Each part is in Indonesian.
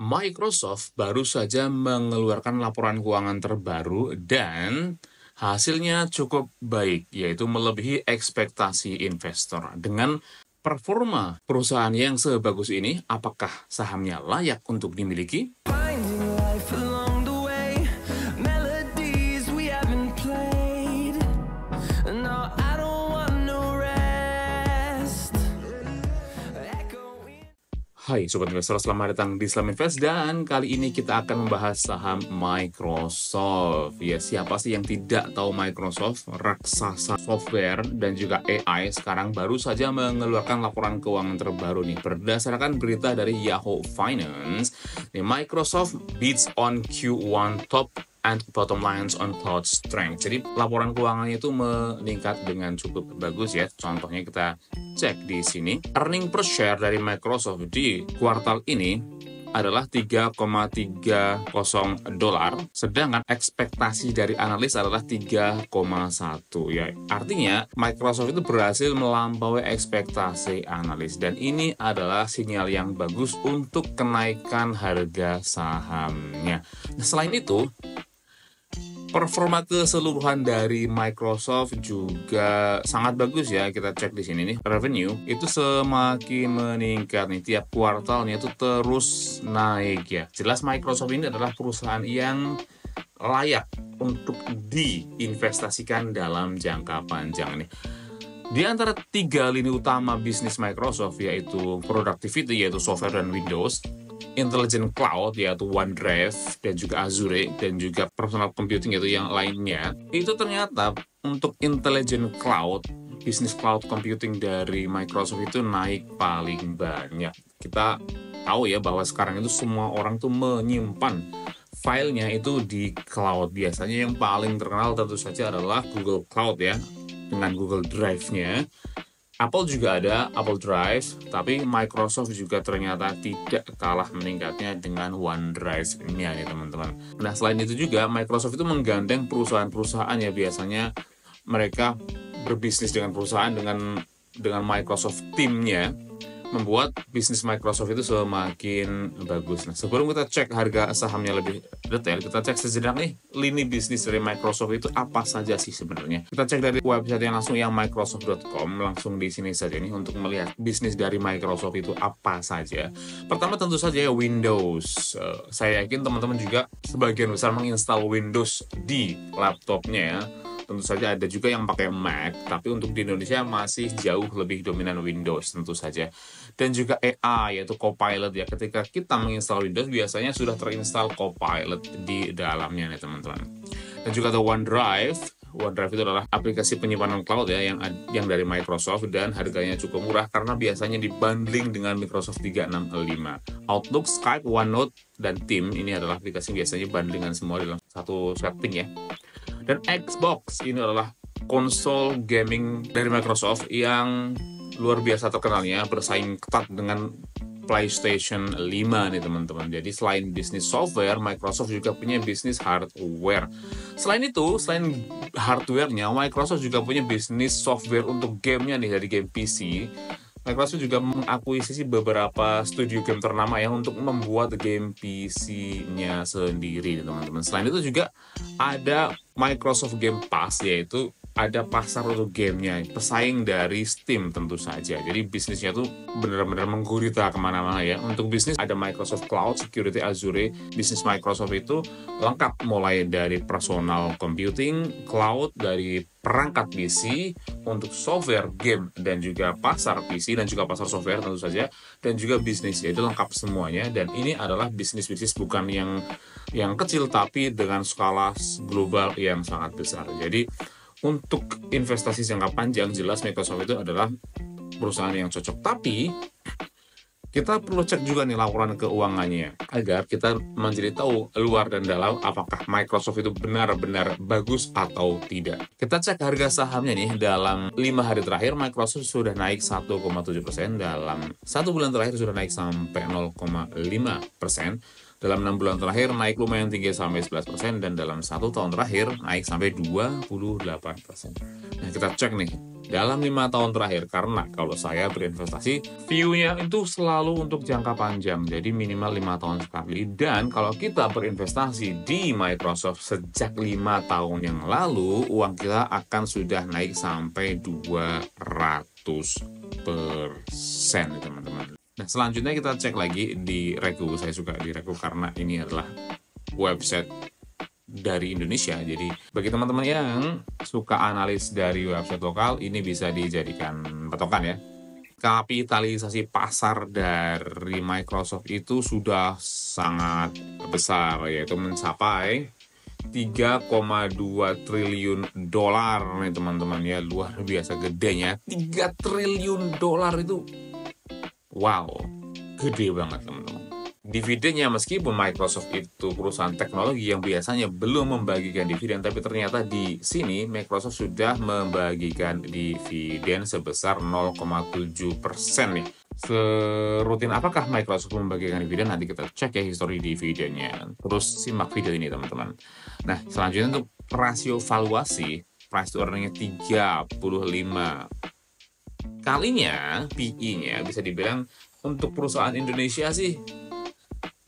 Microsoft baru saja mengeluarkan laporan keuangan terbaru dan hasilnya cukup baik, yaitu melebihi ekspektasi investor. Dengan performa perusahaan yang sebagus ini, apakah sahamnya layak untuk dimiliki? Finding life along the way, melodies we haven't played. No, I don't want no rest. Echoing. Hai Sobat Investor, selamat datang di Islam Invest dan kali ini kita akan membahas saham Microsoft. Ya, siapa sih yang tidak tahu Microsoft, raksasa software dan juga AI sekarang baru saja mengeluarkan laporan keuangan terbaru nih. Berdasarkan berita dari Yahoo Finance, Microsoft beats on Q1 top and bottom lines on cloud strength. Jadi laporan keuangannya itu meningkat dengan cukup bagus ya. Contohnya kita cek di sini. Earning per share dari Microsoft di kuartal ini adalah 3,30 dolar, sedangkan ekspektasi dari analis adalah 3,1 ya. Artinya Microsoft itu berhasil melampaui ekspektasi analis dan ini adalah sinyal yang bagus untuk kenaikan harga sahamnya. Nah, selain itu performa keseluruhan dari Microsoft juga sangat bagus ya. Kita cek di sini nih, revenue itu semakin meningkat nih, tiap kuartalnya itu terus naik ya. Jelas Microsoft ini adalah perusahaan yang layak untuk diinvestasikan dalam jangka panjang nih. Di antara 3 lini utama bisnis Microsoft, yaitu productivity yaitu software dan Windows, Intelligent Cloud yaitu OneDrive dan juga Azure, dan juga personal computing yaitu yang lainnya, itu ternyata untuk Intelligent Cloud, bisnis cloud computing dari Microsoft itu naik paling banyak. Kita tahu ya bahwa sekarang itu semua orang tuh menyimpan filenya itu di cloud. Biasanya yang paling terkenal tentu saja adalah Google Cloud ya, dengan Google Drive-nya. Apple juga ada Apple Drive, tapi Microsoft juga ternyata tidak kalah meningkatnya dengan OneDrive-nya ya teman-teman. Nah, selain itu juga Microsoft itu menggandeng perusahaan-perusahaan ya, biasanya mereka berbisnis dengan perusahaan dengan Microsoft Team-nya, membuat bisnis Microsoft itu semakin bagus. Nah, sebelum kita cek harga sahamnya lebih detail, kita cek sejenak nih lini bisnis dari Microsoft itu apa saja sih sebenarnya. Kita cek dari website yang langsung yang Microsoft.com, langsung di sini saja nih untuk melihat bisnis dari Microsoft itu apa saja. Pertama tentu saja ya Windows. Saya yakin teman-teman juga sebagian besar menginstal Windows di laptopnya ya. Tentu saja ada juga yang pakai Mac, tapi untuk di Indonesia masih jauh lebih dominan Windows tentu saja. Dan juga AI yaitu Copilot ya, ketika kita menginstal Windows biasanya sudah terinstall Copilot di dalamnya nih teman-teman. Dan juga ada OneDrive. OneDrive itu adalah aplikasi penyimpanan cloud ya yang dari Microsoft dan harganya cukup murah karena biasanya dibundling dengan Microsoft 365. Outlook, Skype, OneNote, dan Team ini adalah aplikasi biasanya bundlingan semua dalam satu setting ya. Dan Xbox ini adalah konsol gaming dari Microsoft yang luar biasa terkenalnya, bersaing ketat dengan PlayStation 5 nih teman-teman. Jadi selain bisnis software, Microsoft juga punya bisnis hardware. Selain itu, selain hardware-nya, Microsoft juga punya bisnis software untuk gamenya nih, dari game PC. Microsoft juga mengakuisisi beberapa studio game ternama ya untuk membuat game PC-nya sendiri teman-teman. Selain itu juga ada Microsoft Game Pass, yaitu ada pasar untuk gamenya, pesaing dari Steam tentu saja. Jadi bisnisnya tuh benar-benar menggurita kemana-mana ya. Untuk bisnis ada Microsoft Cloud, Security, Azure. Bisnis Microsoft itu lengkap mulai dari personal computing, cloud, dari perangkat PC, untuk software, game, dan juga pasar PC dan juga pasar software tentu saja, dan juga bisnis, yaitu lengkap semuanya. Dan ini adalah bisnis-bisnis bukan yang kecil, tapi dengan skala global yang sangat besar. Jadi untuk investasi jangka panjang, jelas Microsoft itu adalah perusahaan yang cocok. Tapi kita perlu cek juga nih laporan keuangannya agar kita menjadi tahu luar dan dalam apakah Microsoft itu benar-benar bagus atau tidak. Kita cek harga sahamnya nih, dalam 5 hari terakhir Microsoft sudah naik 1,7%, dalam 1 bulan terakhir sudah naik sampai 0,5%. Dalam 6 bulan terakhir naik lumayan tinggi sampai 11%, dan dalam 1 tahun terakhir naik sampai 28%. Nah, kita cek nih dalam 5 tahun terakhir. Karena kalau saya berinvestasi, view-nya itu selalu untuk jangka panjang, jadi minimal 5 tahun sekali. Dan kalau kita berinvestasi di Microsoft sejak 5 tahun yang lalu, uang kita akan sudah naik sampai 200%, teman-teman. Nah, selanjutnya kita cek lagi di Regu. Saya suka di Regu karena ini adalah website dari Indonesia. Jadi bagi teman-teman yang suka analis dari website lokal, ini bisa dijadikan patokan ya. Kapitalisasi pasar dari Microsoft itu sudah sangat besar, yaitu mencapai 3,2 triliun dolar nih teman-teman ya. Luar biasa gedenya. 3 triliun dolar itu, wow, gede banget teman-teman. Dividennya, meskipun Microsoft itu perusahaan teknologi yang biasanya belum membagikan dividen, tapi ternyata di sini Microsoft sudah membagikan dividen sebesar 0,7% nih. Serutin apakah Microsoft membagikan dividen? Nanti kita cek ya histori dividennya. Terus simak video ini teman-teman. Nah, selanjutnya untuk rasio valuasi, price to earning-nya 35 kalinya, PE-nya bisa dibilang untuk perusahaan Indonesia sih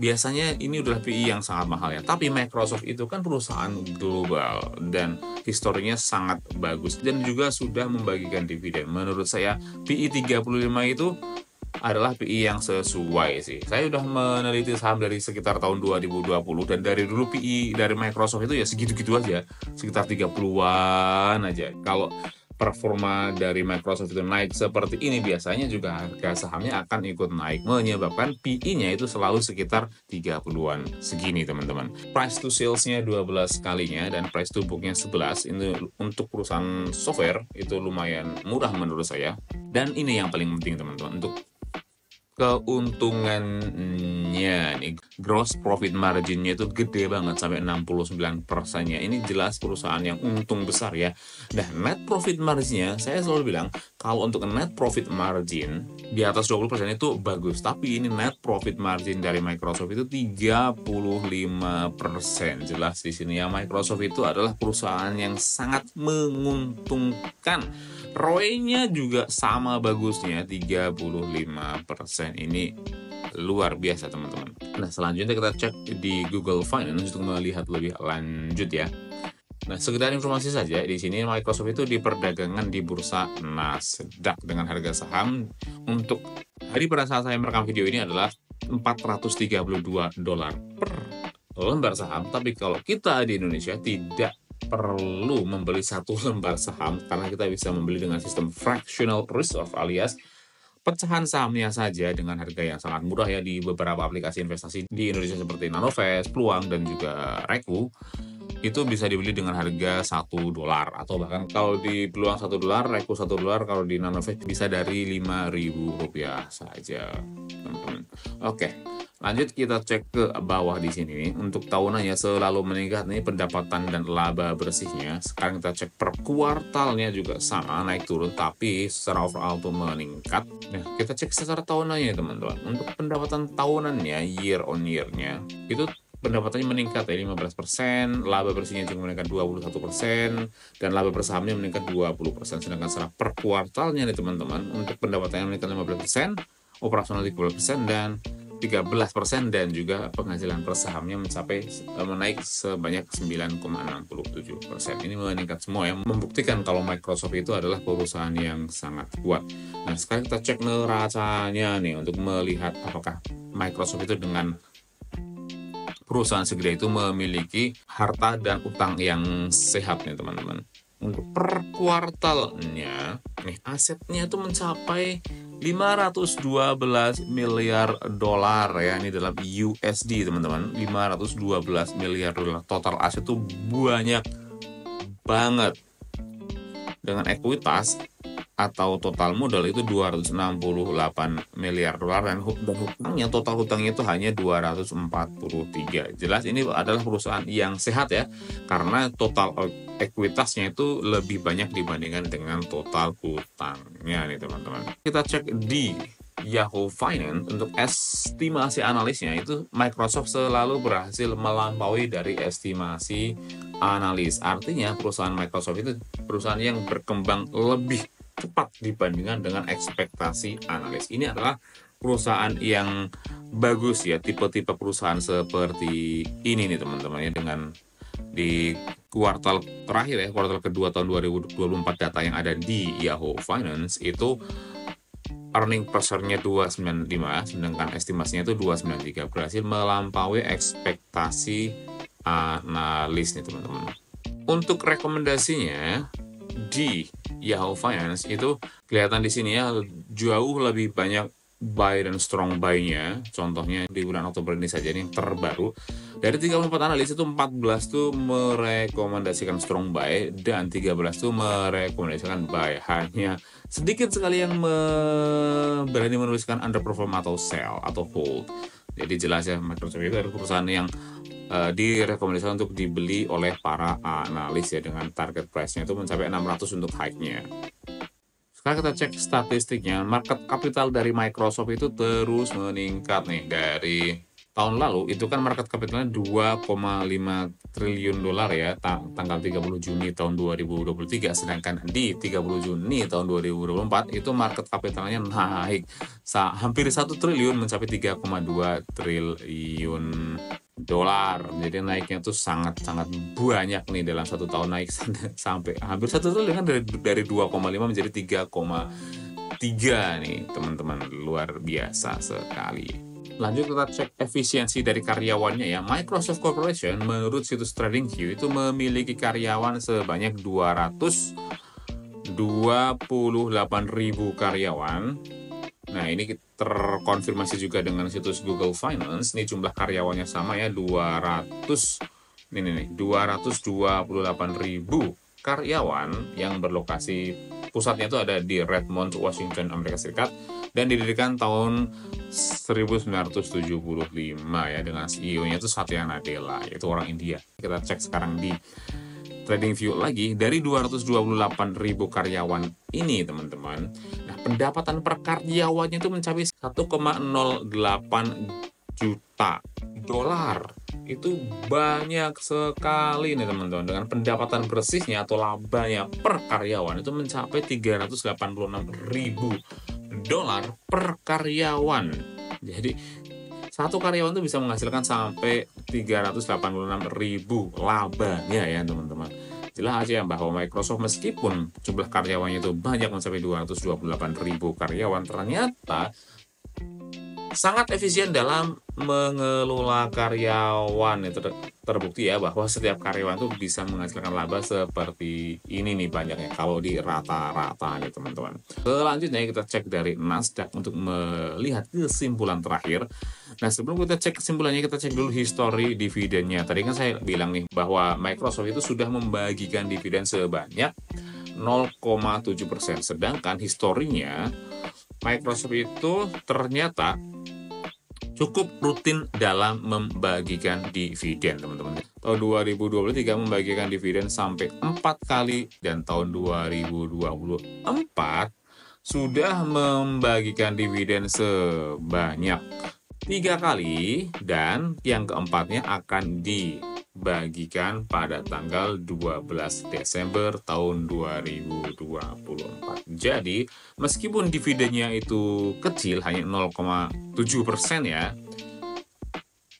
biasanya ini udah PE yang sangat mahal ya. Tapi Microsoft itu kan perusahaan global dan historinya sangat bagus dan juga sudah membagikan dividen. Menurut saya PE 35 itu adalah PE yang sesuai sih. Saya udah meneliti saham dari sekitar tahun 2020 dan dari dulu PE dari Microsoft itu ya segitu-gitu aja, sekitar 30-an aja. Kalau performa dari Microsoft itu naik seperti ini, biasanya juga harga sahamnya akan ikut naik, menyebabkan PE-nya itu selalu sekitar 30-an segini teman-teman. Price to sales-nya 12 kalinya dan price to book-nya 11. Ini untuk perusahaan software itu lumayan murah menurut saya. Dan ini yang paling penting teman-teman, untuk keuntungannya nih, gross profit margin-nya itu gede banget sampai 69%-nya. Ini jelas perusahaan yang untung besar ya. Nah, net profit margin-nya saya selalu bilang kalau untuk net profit margin di atas 20% itu bagus, tapi ini net profit margin dari Microsoft itu 35%. Jelas di sini ya, Microsoft itu adalah perusahaan yang sangat menguntungkan. ROE-nya juga sama bagusnya, 35%. Ini luar biasa teman-teman. Nah, selanjutnya kita cek di Google Finance untuk melihat lebih lanjut ya. Nah, sekedar informasi saja, di sini Microsoft itu diperdagangkan di bursa Nasdaq dengan harga saham untuk hari pada saat saya merekam video ini adalah $432 per lembar saham. Tapi kalau kita di Indonesia tidak perlu membeli satu lembar saham karena kita bisa membeli dengan sistem fractional reserve alias pecahan sahamnya saja dengan harga yang sangat murah ya di beberapa aplikasi investasi di Indonesia seperti Nanovest, Peluang, dan juga Reku. Itu bisa dibeli dengan harga $1 atau bahkan kalau di Peluang $1, Reku $1, kalau di Nanovest bisa dari Rp5.000 saja, teman-teman. Oke, lanjut kita cek ke bawah di sini. Untuk tahunannya selalu meningkat nih pendapatan dan laba bersihnya. Sekarang kita cek per kuartalnya juga sama naik turun, tapi secara overall tuh meningkat. Nah, kita cek secara tahunannya teman-teman. Untuk pendapatan tahunannya year on year-nya itu pendapatannya meningkat ya 15%, laba bersihnya juga meningkat 21%, dan laba per sahamnya meningkat 20%. Sedangkan secara per kuartalnya nih teman-teman, untuk pendapatannya meningkat 15%, operasional 30%, dan 13%, dan juga penghasilan per sahamnya menaik sebanyak 9,67%. Ini meningkat semua ya, membuktikan kalau Microsoft itu adalah perusahaan yang sangat kuat. Nah, sekarang kita cek neracanya nih untuk melihat apakah Microsoft itu dengan perusahaan segede itu memiliki harta dan utang yang sehat nih teman-teman. Untuk per kuartalnya nih asetnya itu mencapai $512 miliar ya, ini dalam USD teman-teman. $512 miliar. Total aset itu banyak banget. Dengan ekuitas atau total modal itu $268 miliar, dan hutangnya, total hutangnya itu hanya 243. Jelas ini adalah perusahaan yang sehat ya, karena total ekuitasnya itu lebih banyak dibandingkan dengan total hutangnya nih teman-teman. Kita cek di Yahoo Finance untuk estimasi analisnya itu Microsoft selalu berhasil melampaui dari estimasi analis. Artinya perusahaan Microsoft itu perusahaan yang berkembang lebih cepat dibandingkan dengan ekspektasi analis. Ini adalah perusahaan yang bagus ya, tipe-tipe perusahaan seperti ini nih teman-teman ya, dengan di kuartal terakhir ya, kuartal kedua tahun 2024 data yang ada di Yahoo Finance itu earning per share-nya 295, sedangkan estimasinya itu 293, berhasil melampaui ekspektasi analis nih teman-teman. Untuk rekomendasinya di Yahoo Finance itu kelihatan di sini ya, jauh lebih banyak buy dan strong buy-nya. Contohnya di bulan Oktober ini saja ini terbaru. Dari 34 analis itu 14 tuh merekomendasikan strong buy dan 13 tuh merekomendasikan buy. Hanya sedikit sekali yang berani menuliskan underperform atau sell atau hold. Jadi jelas ya, Microsoft itu adalah perusahaan yang direkomendasikan untuk dibeli oleh para analis ya, dengan target price-nya itu mencapai 600 untuk high-nya. Sekarang kita cek statistiknya, market capital dari Microsoft itu terus meningkat nih. Dari tahun lalu itu kan market capitalnya 2,5 triliun dolar ya, tanggal 30 Juni tahun 2023, sedangkan di 30 Juni tahun 2024 itu market capitalnya naik hampir 1 triliun mencapai 3,2 triliun dolar. Jadi naiknya tuh sangat-sangat banyak nih, dalam 1 tahun naik sampai hampir 1 triliun kan, dari 2,5 menjadi 3,3 nih teman-teman, luar biasa sekali. Lanjut kita cek efisiensi dari karyawannya ya. Microsoft Corporation menurut situs TradingView itu memiliki karyawan sebanyak 228.000 karyawan. Nah, ini terkonfirmasi juga dengan situs Google Finance. Ini jumlah karyawannya sama ya, 228.000 karyawan yang berlokasi, pusatnya itu ada di Redmond, Washington, Amerika Serikat, dan didirikan tahun 1975 ya, dengan CEO-nya itu Satya Nadella, yaitu orang India. Kita cek sekarang di TradingView lagi, dari 228.000 karyawan ini teman-teman, nah pendapatan per karyawannya itu mencapai 1,08 juta dolar. Itu banyak sekali nih teman-teman. Dengan pendapatan bersihnya atau labanya per karyawan itu mencapai 386.000 dolar per karyawan. Jadi satu karyawan itu bisa menghasilkan sampai 386.000 labanya ya teman-teman. Jelas aja bahwa Microsoft meskipun jumlah karyawannya itu banyak mencapai 228.000 karyawan, ternyata sangat efisien dalam mengelola karyawan. Itu terbukti ya, bahwa setiap karyawan itu bisa menghasilkan laba seperti ini nih banyaknya kalau di rata-rata nih teman-teman. Selanjutnya kita cek dari Nasdaq untuk melihat kesimpulan terakhir. Nah, sebelum kita cek kesimpulannya, kita cek dulu histori dividennya. Tadi kan saya bilang nih bahwa Microsoft itu sudah membagikan dividen sebanyak 0,7%, sedangkan historinya Microsoft itu ternyata cukup rutin dalam membagikan dividen teman-teman. Tahun 2023 membagikan dividen sampai 4 kali, dan tahun 2024 sudah membagikan dividen sebanyak 3 kali, dan yang keempatnya akan dibagikan pada tanggal 12 Desember tahun 2024. Jadi, meskipun dividennya itu kecil, hanya 0,7% ya,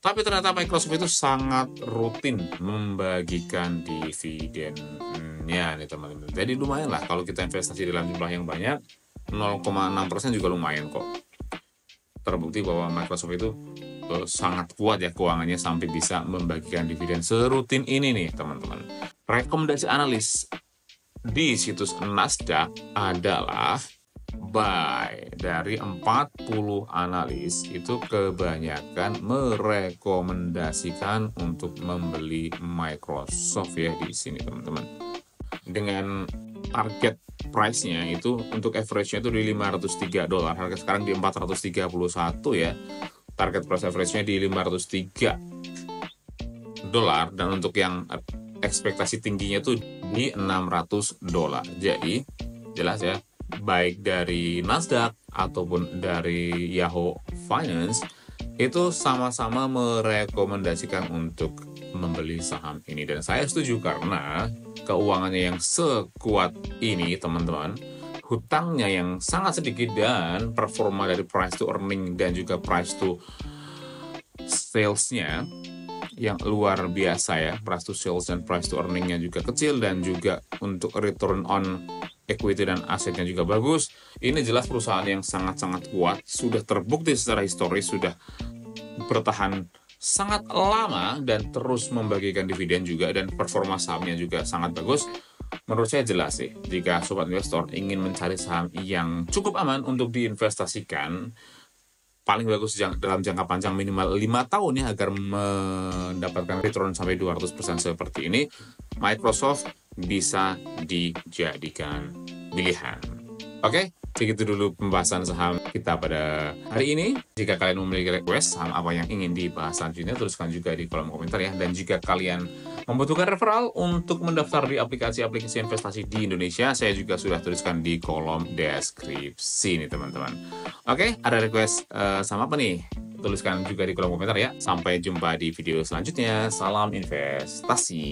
tapi ternyata Microsoft itu sangat rutin membagikan dividennya nih teman-teman. Jadi lumayan lah kalau kita investasi dalam jumlah yang banyak, 0,6% juga lumayan kok. Terbukti bahwa Microsoft itu sangat kuat ya keuangannya sampai bisa membagikan dividen serutin ini nih teman-teman. Rekomendasi analis di situs Nasdaq adalah buy. Dari 40 analis itu kebanyakan merekomendasikan untuk membeli Microsoft ya di sini teman-teman. Dengan target price-nya itu untuk average-nya itu di 503 dolar, harga sekarang di 431 ya. Target price average-nya di 503 dolar, dan untuk yang ekspektasi tingginya itu di 600 dolar. Jadi jelas ya, baik dari Nasdaq ataupun dari Yahoo Finance itu sama-sama merekomendasikan untuk membeli saham ini, dan saya setuju karena keuangannya yang sekuat ini teman-teman, hutangnya yang sangat sedikit dan performa dari price to earning dan juga price to sales-nya yang luar biasa ya. Price to sales dan price to earning-nya juga kecil, dan juga untuk return on equity dan asetnya juga bagus. Ini jelas perusahaan yang sangat-sangat kuat, sudah terbukti secara historis, sudah bertahan sangat lama dan terus membagikan dividen juga, dan performa sahamnya juga sangat bagus. Menurut saya jelas sih, jika sobat investor ingin mencari saham yang cukup aman untuk diinvestasikan, paling bagus dalam jangka panjang minimal 5 tahun ya, agar mendapatkan return sampai 200% seperti ini, Microsoft bisa dijadikan pilihan. Oke, begitu dulu pembahasan saham kita pada hari ini. Jika kalian memiliki request saham apa yang ingin dibahas selanjutnya, tuliskan juga di kolom komentar ya. Dan jika kalian membutuhkan referral untuk mendaftar di aplikasi-aplikasi investasi di Indonesia, saya juga sudah tuliskan di kolom deskripsi nih teman-teman. Oke, ada request saham apa nih? Tuliskan juga di kolom komentar ya. Sampai jumpa di video selanjutnya. Salam investasi.